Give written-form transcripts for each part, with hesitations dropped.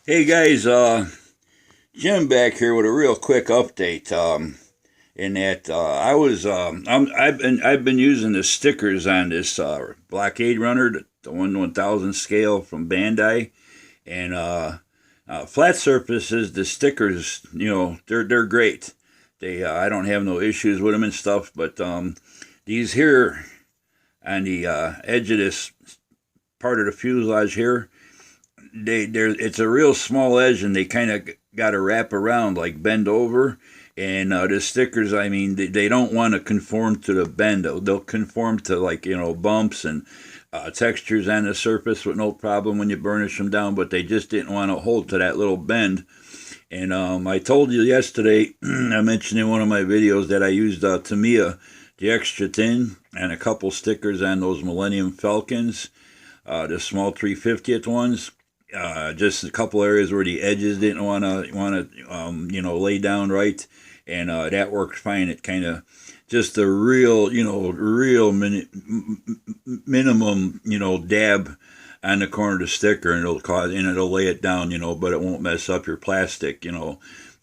Hey guys, Jim back here with a real quick update. In that I've been using the stickers on this blockade runner, the 1/1000 scale from Bandai, and flat surfaces. The stickers, they're great. They I don't have no issues with them and stuff, but these here on the edge of this part of the fuselage here, it's a real small edge and they kind of got to wrap around, like bend over, and the stickers, I mean, they don't want to conform to the bend. They'll conform to, like, bumps and textures on the surface with no problem when you burnish them down, but they just didn't want to hold to that little bend. And I told you yesterday, I mentioned in one of my videos that I used Tamiya, the extra thin, and a couple stickers on those Millennium Falcons, the small 350th ones. Just a couple areas where the edges didn't want to lay down right, and that worked fine. It kind of just a real minimum dab on the corner of the sticker, and it'll lay it down, but it won't mess up your plastic.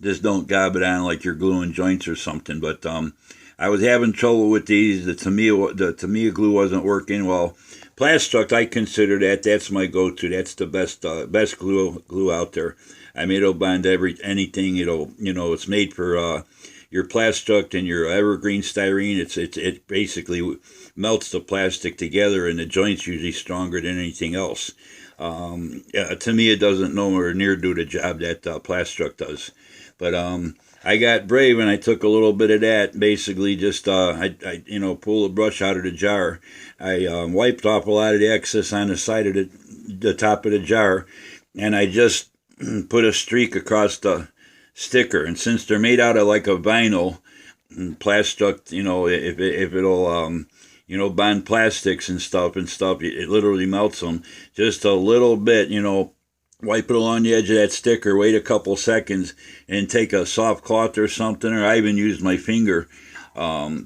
Just don't gob it on like you're gluing joints or something. But I was having trouble with these. The Tamiya glue wasn't working well. Plastruct, I consider that's my go-to. That's the best glue out there. I mean, it'll bond anything. It's made for your Plastruct and your evergreen styrene. It basically melts the plastic together, and the joint's usually stronger than anything else. To me, it doesn't nowhere near do the job that Plastruct does. But I got brave and I took a little bit of that. Basically, just I pull the brush out of the jar. I wiped off a lot of the excess on the side of the top of the jar, and I just put a streak across the sticker. And since they're made out of like a vinyl, Plastruct, if it'll bond plastics and stuff, it literally melts them just a little bit. Wipe it along the edge of that sticker, wait a couple seconds, and take a soft cloth or something, or I even used my finger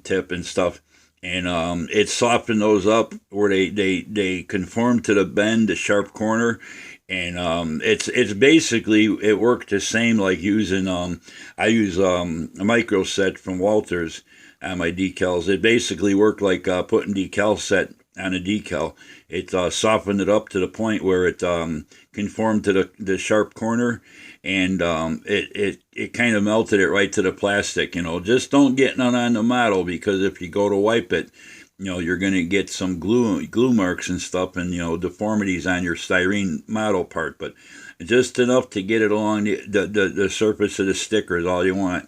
tip and stuff, and it softened those up where they conform to the bend, the sharp corner, and it's basically, it worked the same like using I use a micro set from Walters on my decals. It basically worked like putting decal set on a decal. It softened it up to the point where it conformed to the sharp corner, and it kind of melted it right to the plastic. Just don't get none on the model, because if you go to wipe it, you're going to get some glue marks and stuff, and deformities on your styrene model part. But just enough to get it along the surface of the sticker is all you want.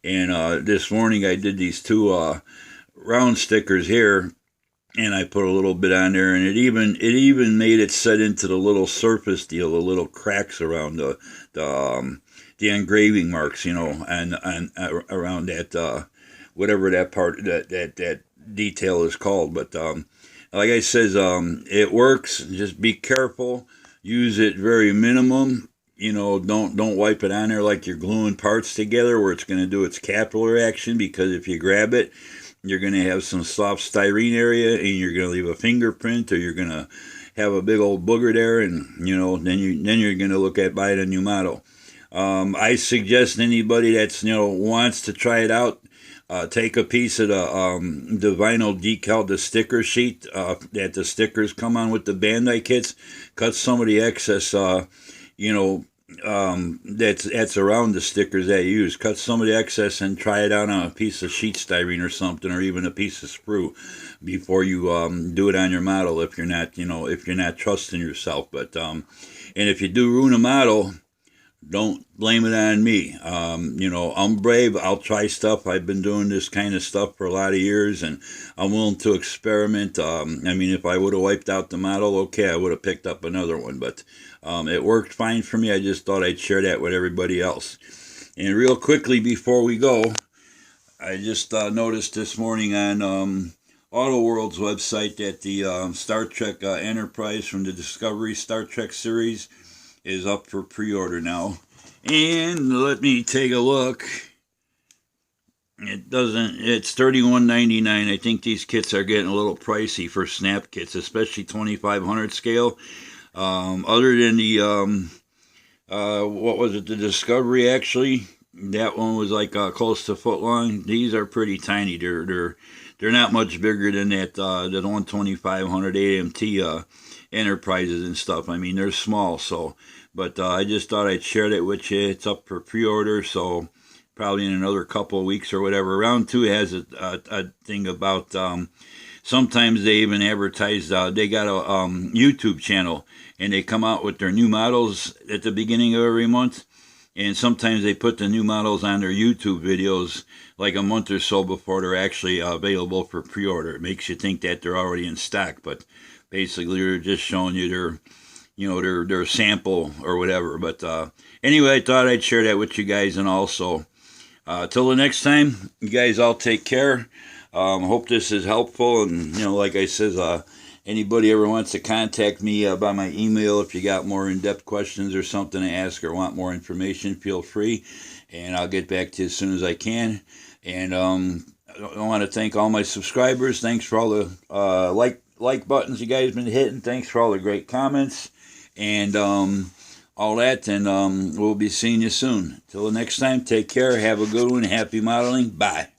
And this morning I did these two round stickers here, and I put a little bit on there, and it even made it set into the little surface deal, the little cracks around the engraving marks, and around that whatever that part that detail is called. But like I says, it works. Just be careful. Use it very minimum. Don't wipe it on there like you're gluing parts together, where it's going to do its capillary action, because if you grab it, you're going to have some soft styrene area, and you're going to leave a fingerprint, or you're going to have a big old booger there, and then you're going to look at buying a new model. I suggest anybody that's wants to try it out, take a piece of the vinyl decal, the sticker sheet that the stickers come on with the Bandai kits. Cut some of the excess, that's around the stickers that you use. Cut some of the excess and try it out on a piece of sheet styrene or something, or even a piece of sprue, before you do it on your model, if you're not trusting yourself. But and if you do ruin a model, don't blame it on me. I'm brave. I'll try stuff. I've been doing this kind of stuff for a lot of years, and I'm willing to experiment. If I would have wiped out the model, okay, I would have picked up another one. But it worked fine for me. I just thought I'd share that with everybody else. And real quickly before we go, I just noticed this morning on Auto World's website that the Star Trek Enterprise from the Discovery Star Trek series is up for pre-order now. And let me take a look. It's $31.99. I think these kits are getting a little pricey for snap kits, especially 2500 scale. Other than the What was it? The Discovery, actually. That one was like close to a foot long. These are pretty tiny. They're not much bigger than that the 12500 AMT Enterprises and stuff. I mean, they're small. So, but I just thought I'd share that with you. It's up for pre-order, so probably in another couple of weeks or whatever. Round two has a thing about sometimes they even advertise, they got a YouTube channel, and they come out with their new models at the beginning of every month. And sometimes they put the new models on their YouTube videos like a month or so before they're actually available for pre-order. It makes you think that they're already in stock, but basically they're just showing you their sample or whatever. But anyway, I thought I'd share that with you guys, and also till the next time, you guys all take care. Hope this is helpful, and like I says, anybody ever wants to contact me by my email, if you got more in-depth questions or something to ask or want more information, feel free, and I'll get back to you as soon as I can. And I want to thank all my subscribers. Thanks for all the like buttons you guys been hitting. Thanks for all the great comments and all that. And we'll be seeing you soon. Till the next time, take care. Have a good one. Happy modeling. Bye.